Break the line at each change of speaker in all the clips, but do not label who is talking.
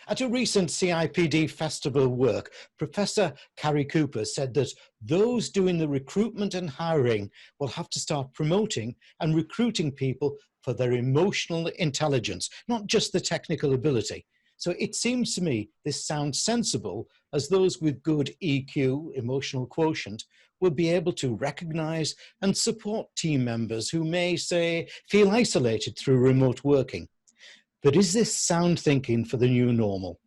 At a recent CIPD Festival of Work, Professor Cary Cooper said that those doing the recruitment and hiring will have to start promoting and recruiting people for their emotional intelligence, not just the technical ability. So it seems to me this sounds sensible, as those with good EQ, emotional quotient, will be able to recognize and support team members who may, say, feel isolated through remote working. But is this sound thinking for the new normal?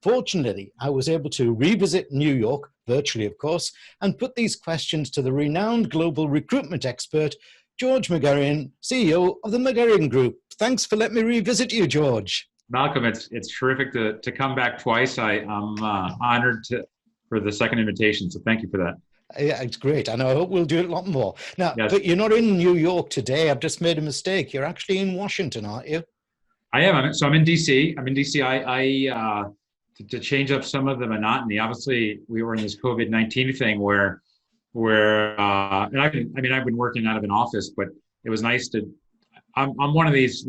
Fortunately, I was able to revisit New York, virtually of course, and put these questions to the renowned global recruitment expert, George McGehrin, CEO of the McGehrin Group. Thanks for letting me revisit you, George.
Malcolm, it's terrific to come back twice. I'm honored for the second invitation, so thank you for that.
Yeah, it's great, and I hope we'll do it a lot more. Now,
yes.
But you're not in New York today. I've just made a mistake. You're actually in Washington, aren't you?
I am. So I'm in DC. I'm in DC. To change up some of the monotony. Obviously, we were in this COVID-19 thing where and I've been working out of an office, but it was nice to. I'm one of these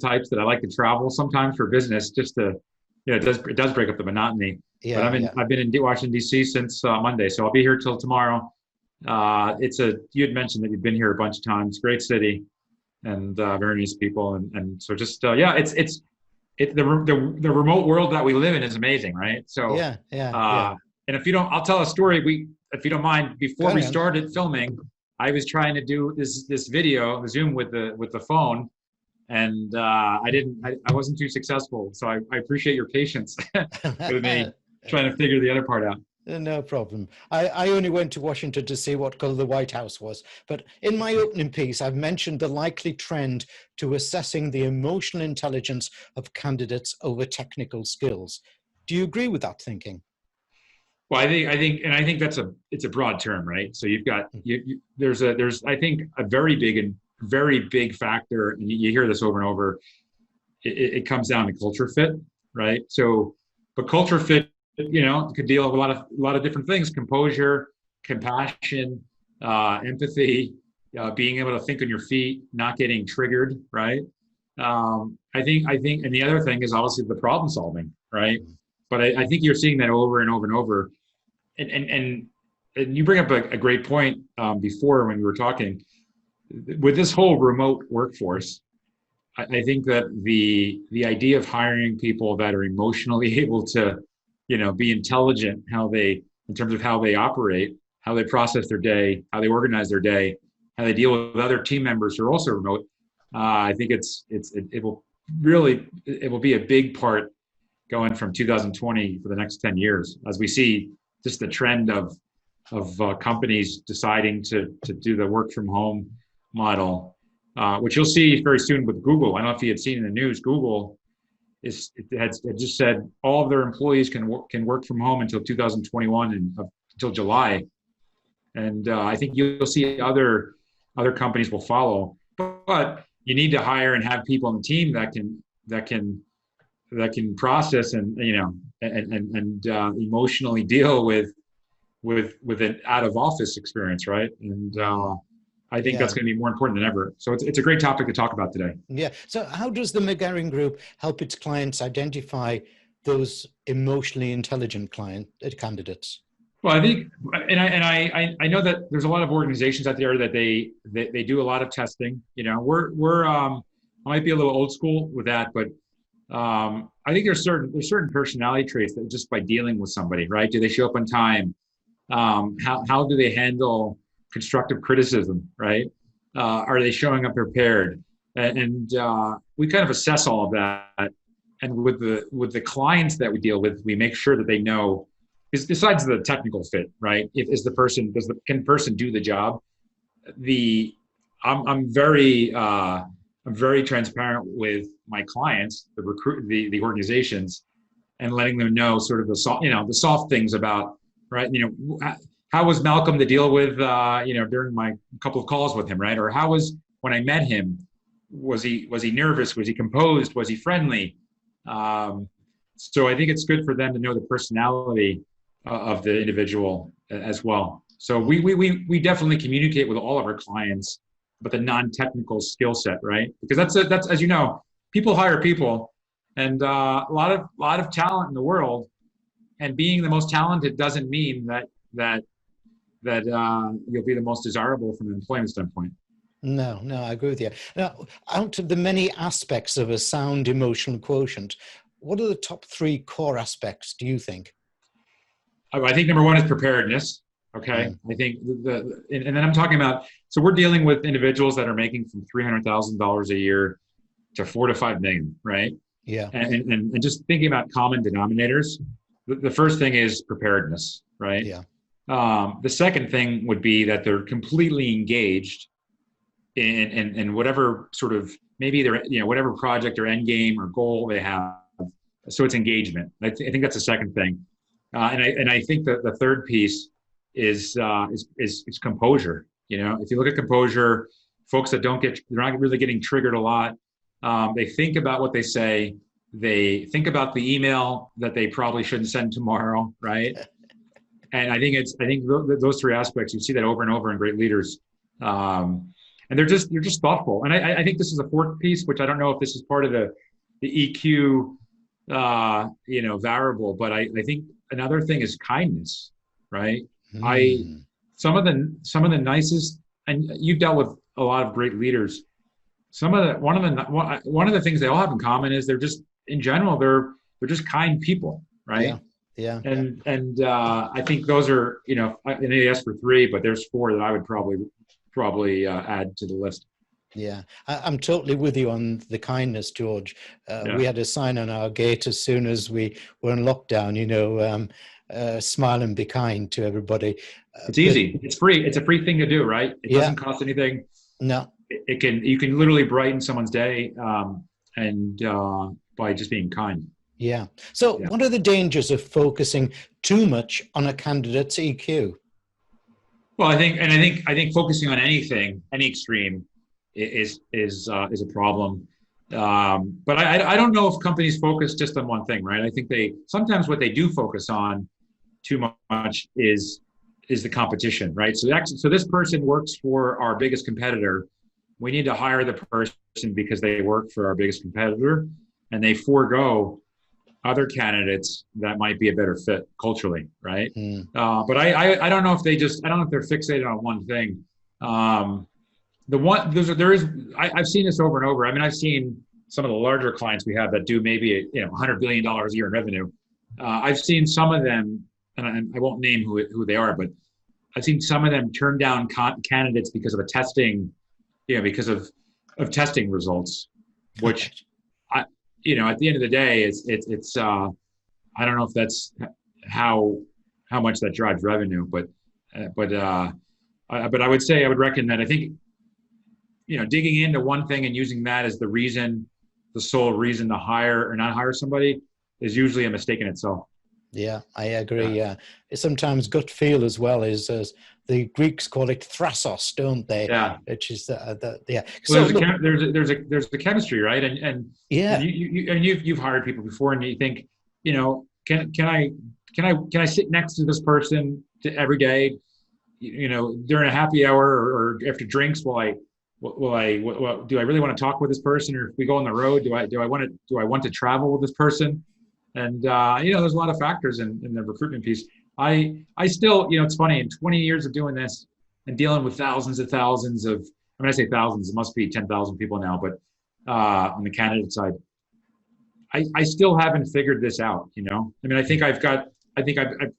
types that I like to travel sometimes for business, just to, it does break up the monotony. Yeah, but I've been in Washington DC since Monday, so I'll be here till tomorrow. You had mentioned that you've been here a bunch of times. Great city, and very nice people, and so just it's the remote world that we live in is amazing, right? So and if you don't, I'll tell a story. If you don't mind, before we started filming, I was trying to do this video, Zoom with the phone, and I wasn't too successful. So I appreciate your patience with me trying to figure the other part out.
No problem. I only went to Washington to see what color the White House was. But in my opening piece, I've mentioned the likely trend to assessing the emotional intelligence of candidates over technical skills. Do you agree with that thinking?
Well, I think it's a broad term, right? So you've got there's I think a very big factor, and you hear this over and over. It comes down to culture fit, right? So, but culture fit, could deal with a lot of different things: composure, compassion, empathy, being able to think on your feet, not getting triggered, right? I think, and the other thing is obviously the problem solving, right? But I think you're seeing that over and over and over. And you bring up a great point before when we were talking. With this whole remote workforce, I think that the idea of hiring people that are emotionally able to, be intelligent, in terms of how they operate, how they process their day, how they organize their day, how they deal with other team members who are also remote. I think it will be a big part going from 2020 for the next 10 years, as we see just the trend of companies deciding to do the work from home model, which you'll see very soon with Google. I don't know if you had seen in the news, Google had just said all of their employees can work from home until 2021 and until July. And I think you'll see other companies will follow, but you need to hire and have people on the team that can process and emotionally deal with an out of office experience, right? And I think that's going to be more important than ever. So it's a great topic to talk about today.
Yeah. So how does the McGehrin Group help its clients identify those emotionally intelligent candidates?
Well, I think, and I know that there's a lot of organizations out there that they do a lot of testing. I might be a little old school with that, but I think there's certain personality traits that just by dealing with somebody, right? Do they show up on time? How do they handle constructive criticism, right? Are they showing up prepared? And we kind of assess all of that. And with the clients that we deal with, we make sure that they know, besides the technical fit, right? Does the person do the job? I'm very transparent with my clients, the organizations, and letting them know sort of the soft things about, right? How was Malcolm to deal with, during my couple of calls with him, right? Or how was, when I met him, was he nervous? Was he composed? Was he friendly? So I think it's good for them to know the personality of the individual as well. So we definitely communicate with all of our clients about the non-technical skill set, right? Because that's as you know, people hire people, and a lot of talent in the world. And being the most talented doesn't mean that you'll be the most desirable from an employment standpoint.
No, I agree with you. Now, out of the many aspects of a sound emotional quotient, what are the top 3 core aspects, do you think?
I think number 1 is preparedness. Okay. I think and then I'm talking about, so we're dealing with individuals that are making from $300,000 a year to 4 to 5 million, right?
Yeah.
And just thinking about common denominators, the first thing is preparedness, right?
Yeah.
The second thing would be that they're completely engaged in whatever sort of, maybe they're, whatever project or end game or goal they have. So it's engagement. I think that's the second thing. And I think that the third piece is composure. If you look at composure, folks that they're not really getting triggered a lot. They think about what they say. They think about the email that they probably shouldn't send tomorrow, right? And I think those 3 aspects, you see that over and over in great leaders. And they're just thoughtful. And I think this is a 4th piece, which I don't know if this is part of the EQ, variable, but I think another thing is kindness, right? Some of the nicest, and you've dealt with a lot of great leaders. One of the things they all have in common is they're just, in general, they're just kind people, right?
Yeah.
And I think those are, I know you asked for 3, but there's 4 that I would probably add to the list.
Yeah, I'm totally with you on the kindness, George. We had a sign on our gate as soon as we were in lockdown, smile and be kind to everybody.
It's easy. It's free. It's a free thing to do, right? It doesn't cost anything.
No.
You can literally brighten someone's day and by just being kind.
Yeah. So what are the dangers of focusing too much on a candidate's EQ?
Well, I think focusing on anything, any extreme, is a problem. But I don't know if companies focus just on one thing, right? I think sometimes what they do focus on too much is the competition, right? So this person works for our biggest competitor. We need to hire the person because they work for our biggest competitor, and they forego other candidates that might be a better fit culturally, right? But I don't know if I don't know if they're fixated on one thing. I've seen this over and over. I mean, I've seen some of the larger clients we have that do maybe $100 billion a year in revenue. I've seen some of them, and I won't name who they are, but I've seen some of them turn down candidates because of because of testing results, which at the end of the day, it's I don't know if that's how much that drives revenue, but I would reckon that I think, digging into one thing and using that as the sole reason to hire or not hire somebody is usually a mistake in itself. Yeah,
I agree. Yeah. Sometimes gut feel as well is, as the Greeks call it, thrasos, don't they?
Yeah.
Which is
yeah. So there's the chemistry, right? And you've hired people before, and you think, can I sit next to this person every day, during a happy hour or after drinks? Do I really want to talk with this person? Or if we go on the road, do I want to travel with this person? And there's a lot of factors in the recruitment piece. I still, it's funny, in 20 years of doing this and dealing with thousands of, I say thousands, it must be 10,000 people now, but on the candidate side, I still haven't figured this out. I think I've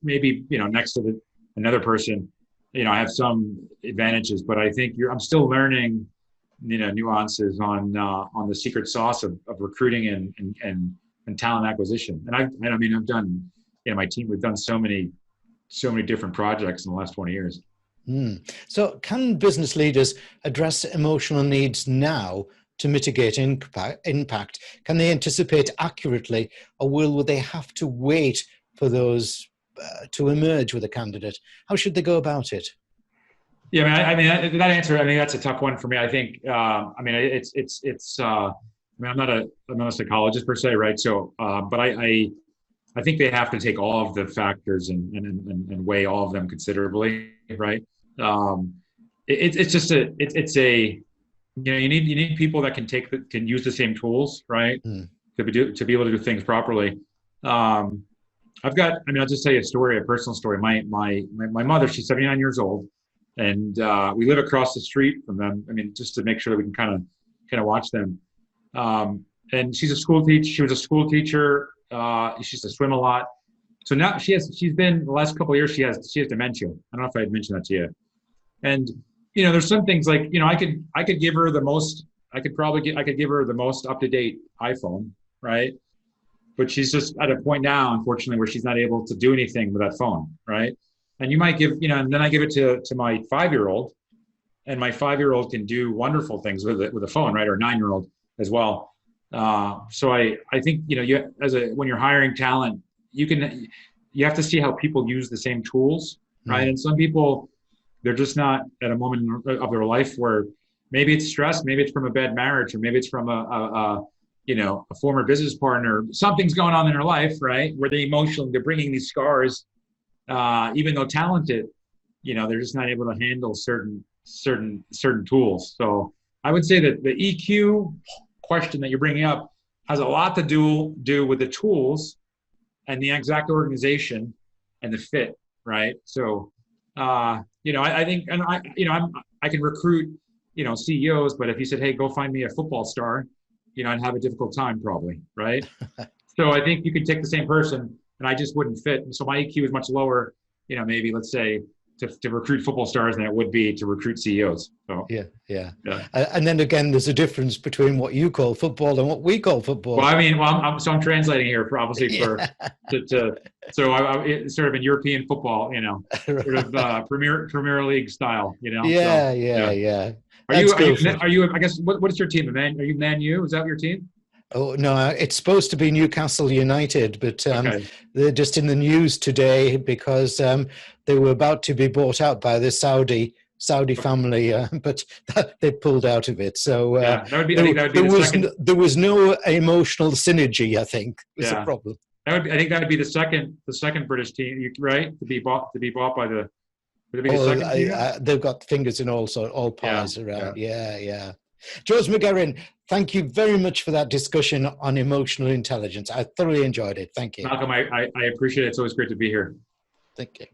maybe, next to another person, I have some advantages, but I think I'm still learning, nuances on the secret sauce of recruiting and talent acquisition. And I've done, my team, we've done so many different projects in the last 20 years.
So can business leaders address emotional needs now to mitigate impact? Can they anticipate accurately, or will they have to wait for those to emerge with a candidate? How should they go about it?
Yeah, that answer, that's a tough one for me. I think, I'm not a psychologist per se, right? So, but I think they have to take all of the factors and weigh all of them considerably, right? You need people that can use the same tools, right? to be able to do things properly. I've got, I mean, I'll just tell you a story, a personal story. My mother, she's 79 years old, and we live across the street from them. I mean, just to make sure that we can kind of watch them. And she's a school teacher. She was a school teacher. She used to swim a lot. So now she's been, the last couple of years, she has dementia. I don't know if I had mentioned that to you. And, you know, there's some things like, you know, I could give her the most, I could give her the most up-to-date iPhone, right? But she's just at a point now, unfortunately, where she's not able to do anything with that phone, right? And you might give, you know, and then I give it to my 5-year-old, and my 5-year-old can do wonderful things with it, with a phone, right? Or 9-year-old as well. So I think, you know, when you're hiring talent, you have to see how people use the same tools, right? And some people, they're just not at a moment of their life where maybe it's stress, maybe it's from a bad marriage, or maybe it's from a former business partner. Something's going on in their life, right? Where they're bringing these scars, even though talented, you know, they're just not able to handle certain tools. So I would say that the EQ question that you're bringing up has a lot to do with the tools and the exact organization and the fit, right? So, you know, I think, and I can recruit, you know, CEOs, but if you said, hey, go find me a football star, you know, I'd have a difficult time probably, right? So I think you could take the same person and I just wouldn't fit. So my EQ is much lower, you know, maybe let's say to recruit football stars than it would be to recruit CEOs. So
yeah. And then again, there's a difference between what you call football and what we call football.
Well, I mean, I'm translating here for obviously so it's sort of in European football, you know, sort of Premier League style, you know.
Yeah.
Are you? I guess what is your team? Are you Man U? Is that your team?
Oh no, it's supposed to be Newcastle United, but they're just in the news today because they were about to be bought out by the Saudi family, but they pulled out of it. So there was no emotional synergy. I think was the problem.
I think that would be the second British team, right? To be bought by the. Would it be the second team?
They've got fingers in all pies around. Yeah. George McGehrin, thank you very much for that discussion on emotional intelligence. I thoroughly enjoyed it. Thank you.
Malcolm, I appreciate it. It's always great to be here.
Thank you.